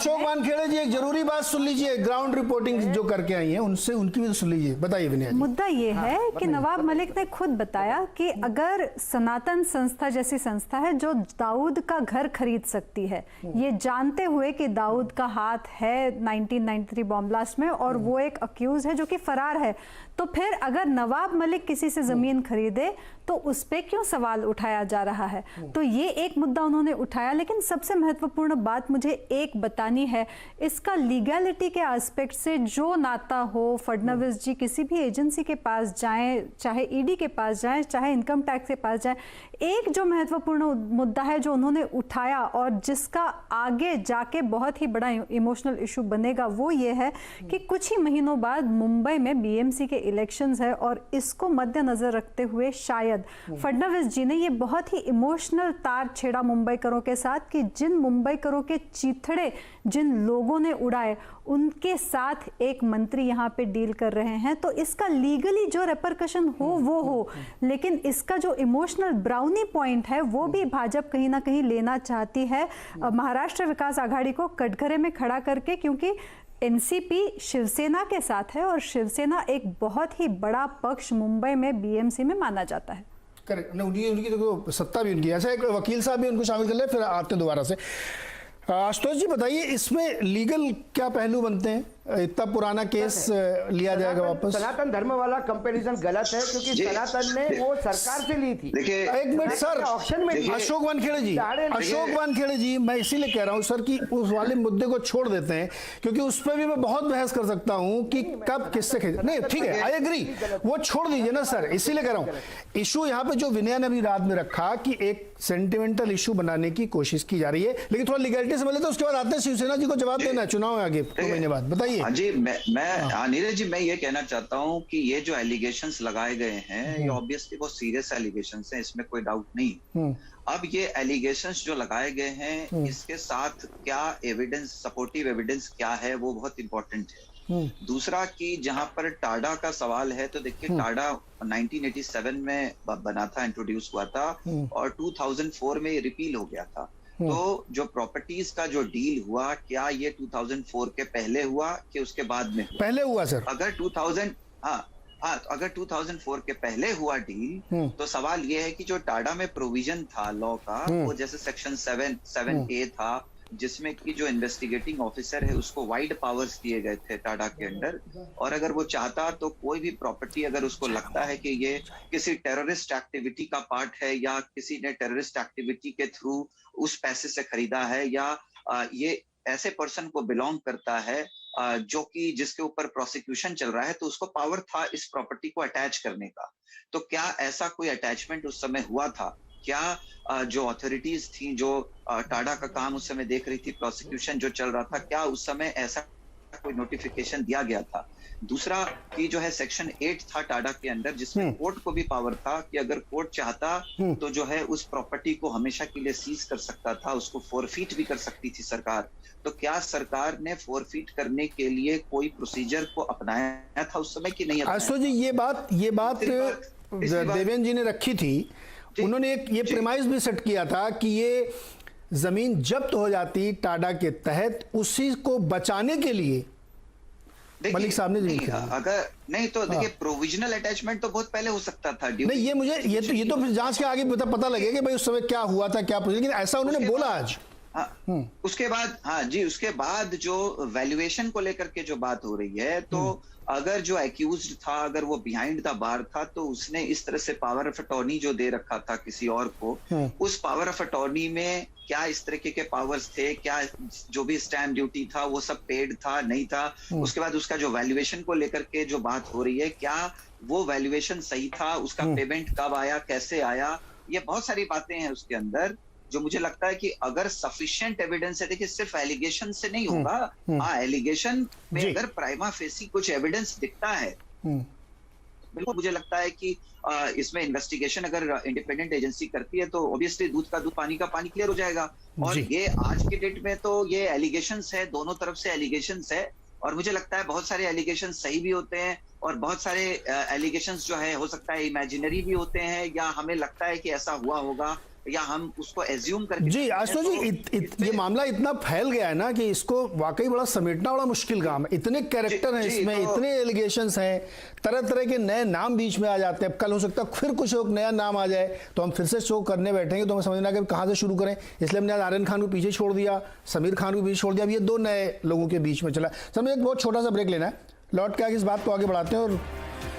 अशोक वानखेड़े जी एक जरूरी बात सुन लीजिए, ग्राउंड रिपोर्टिंग जो करके आई हैं उनसे, उनकी भी सुन लीजिए। बताइए विनय जी। मुद्दा ये है कि नवाब मलिक ने खुद बताया कि अगर सनातन संस्था जैसी संस्था है जो दाऊद का घर खरीद सकती है, ये जानते हुए कि दाऊद का हाथ है 1993 बॉम्ब ब्लास्ट में और वो एक अक्यूज है जो कि फरार है, तो फिर अगर नवाब मलिक किसी से जमीन खरीदे तो उस पे क्यों सवाल उठाया जा रहा है? तो ये एक मुद्दा उन्होंने उठाया। लेकिन सबसे महत्वपूर्ण बात मुझे एक बतानी है, इसका लीगैलिटी के एस्पेक्ट से जो नाता हो, फडणवीस जी किसी भी एजेंसी के पास जाएं, चाहे ईडी के पास जाएं, चाहे इनकम टैक्स के पास जाएं, एक जो महत्वपूर्ण मुद्दा है जो उन्होंने उठाया और जिसका आगे जाके बहुत ही बड़ा इमोशनल इशू बनेगा, वो ये है कि कुछ ही महीनों बाद मुंबई में बीएमसी के इलेक्शंस है और इसको मद्देनजर रखते हुए शायद फडणवीस जी ने ये बहुत ही इमोशनल तार छेड़ा मुंबईकरों के साथ कि जिन मुंबईकरों के चीथड़े जिन लोगों ने उड़ाए उनके साथ एक मंत्री यहाँ पे डील कर रहे हैं। तो इसका लीगली जो रेपरकशन हो वो हो, लेकिन इसका जो इमोशनल ब्राउनी पॉइंट है वो भी भाजपा कहीं ना कहीं लेना चाहती है महाराष्ट्र विकास आघाड़ी को कटघरे में खड़ा करके, क्योंकि एनसीपी शिवसेना के साथ है और शिवसेना एक बहुत ही बड़ा पक्ष मुंबई में बीएमसी में माना जाता है। करेक्ट, उनकी तो सत्ता भी उनकी, ऐसा एक वकील साहब भी उनको शामिल कर ले, फिर आते दोबारा से। आशुतोष जी बताइए, इसमें लीगल क्या पहलू बनते हैं? इतना पुराना केस लिया जाएगा वापस? सनातन धर्म वाला कंपैरिजन गलत है, क्योंकि सनातन ने वो सरकार से ली थी। देखिए एक मिनट सर, ऑक्शन में अशोक वानखेड़े जी, मैं इसीलिए कह रहा हूं सर कि उस वाले मुद्दे को छोड़ देते हैं, क्योंकि उस पर भी मैं बहुत बहस कर सकता हूं कि कब किससे नहीं, ठीक है, आई एग्री, वो छोड़ दीजिए ना सर, इसीलिए कह रहा हूं। इशू यहाँ पे जो विनय ने अभी रात में रखा कि एक सेंटिमेंटल इशू बनाने की कोशिश की जा रही है, लेकिन थोड़ा लीगलिटी समझ लेते, उसके बाद आते हैं शिवसेना जी को जवाब देना, चुनाव है आगे 2 महीने बाद। बताइए। हाँ जी, नीरज जी, मैं ये कहना चाहता हूँ कि ये जो एलिगेशंस लगाए गए हैं ये ऑब्वियसली बहुत सीरियस एलिगेशंस हैं, इसमें कोई डाउट नहीं। अब ये एलिगेशंस जो लगाए गए हैं इसके साथ क्या एविडेंस, सपोर्टिव एविडेंस क्या है, वो बहुत इंपॉर्टेंट है। दूसरा कि जहां पर टाडा का सवाल है, तो देखिए टाडा 1987 में बना था, इंट्रोड्यूस हुआ था और 2004 में ये रिपील हो गया था। तो जो प्रॉपर्टीज का जो डील हुआ, क्या ये 2004 के पहले हुआ कि उसके बाद में? पहले हुआ सर। अगर 2004 के पहले हुआ डील, तो सवाल ये है कि जो टाडा में प्रोविजन था लॉ का, वो जैसे सेक्शन 7A था, जिसमें कि जो इन्वेस्टिगेटिंग ऑफिसर है उसको वाइड पावर्स दिए गए थे टाडा के अंडर, और अगर वो चाहता तो कोई भी प्रॉपर्टी अगर उसको लगता है कि ये किसी टेररिस्ट एक्टिविटी का पार्ट है या किसी ने टेररिस्ट एक्टिविटी के थ्रू उस पैसे से खरीदा है या ये ऐसे पर्सन को बिलोंग करता है जो कि जिसके ऊपर प्रोसिक्यूशन चल रहा है, तो उसको पावर था इस प्रॉपर्टी को अटैच करने का। तो क्या ऐसा कोई अटैचमेंट उस समय हुआ था? क्या जो अथॉरिटीज थी, जो टाडा का काम उस समय देख रही थी, प्रोसिक्यूशन जो चल रहा था, क्या उस समय ऐसा कोई नोटिफिकेशन दिया गया था? दूसरा कि जो है सेक्शन 8 था टाडा के अंदर, जिसमें कोर्ट को भी पावर था कि अगर कोर्ट चाहता तो जो है उस प्रॉपर्टी को हमेशा के लिए सीज कर सकता था, उसको फोरफीट भी कर सकती थी सरकार। तो क्या सरकार ने फोरफीट करने के लिए कोई प्रोसीजर को अपनाया था उस समय कि नहीं? आशुतोष जी ये बात देवेंद्र जी ने रखी थी, उन्होंने एक ये प्रेमाइस भी सेट किया था कि ये जमीन जब्त हो जाती टाडा के तहत, उसी को बचाने के लिए मलिक साहब ने अगर नहीं तो देखिए प्रोविजनल अटैचमेंट तो बहुत पहले हो सकता था। नहीं, ये मुझे ये तो जांच के आगे पता लगेगा कि भाई उस समय क्या हुआ था, क्या, लेकिन ऐसा उन्होंने बोला आज। उसके बाद हाँ जी, उसके बाद जो वैल्यूएशन को लेकर के जो बात हो रही है, तो अगर जो एक्यूज्ड था, अगर वो बिहाइंड द बार था, तो उसने इस तरह से पावर ऑफ अटॉर्नी जो दे रखा था किसी और को, उस पावर ऑफ अटॉर्नी में क्या इस तरीके के पावर्स थे, क्या जो भी स्टैम्प ड्यूटी था वो सब पेड था, नहीं था? उसके बाद उसका जो वैल्यूएशन को लेकर के जो बात हो रही है, क्या वो वैल्यूएशन सही था, उसका पेमेंट कब आया, कैसे आया, ये बहुत सारी बातें हैं उसके अंदर, जो मुझे लगता है कि अगर सफिशिएंट एविडेंस है, देखिए सिर्फ एलिगेशन से नहीं होगा। हाँ, एलिगेशन में अगर प्राइमा फेसी कुछ एविडेंस दिखता है, बिल्कुल मुझे लगता है कि इसमें इन्वेस्टिगेशन अगर इंडिपेंडेंट एजेंसी करती है तो ऑब्वियसली दूध का दूध, पानी का पानी क्लियर हो जाएगा। और ये आज के डेट में तो ये एलिगेशंस है, दोनों तरफ से एलिगेशंस है, और मुझे लगता है बहुत सारे एलिगेशन सही भी होते हैं और बहुत सारे एलिगेशंस जो है हो सकता है इमेजिनरी भी होते हैं, या हमें लगता है कि ऐसा हुआ होगा, या हम उसको एज्यूम करके जी आशुतोष जी, ये मामला इतना फैल गया है ना कि इसको वाकई बड़ा समेटना बड़ा मुश्किल काम है। इतने कैरेक्टर हैं इसमें, इतने एलिगेशंस हैं, तरह तरह के नए नाम बीच में आ जाते हैं। कल हो सकता है फिर कुछ एक नया नाम आ जाए तो हम फिर से शो करने बैठेंगे तो हमें समझना कि कहाँ से शुरू करें। इसलिए हमने आज आर्यन खान को पीछे छोड़ दिया, समीर खान को पीछे छोड़ दिया। अब ये दो नए लोगों के बीच में चला। समय एक बहुत छोटा सा ब्रेक लेना है, लौट के आगे इस बात को आगे बढ़ाते हैं और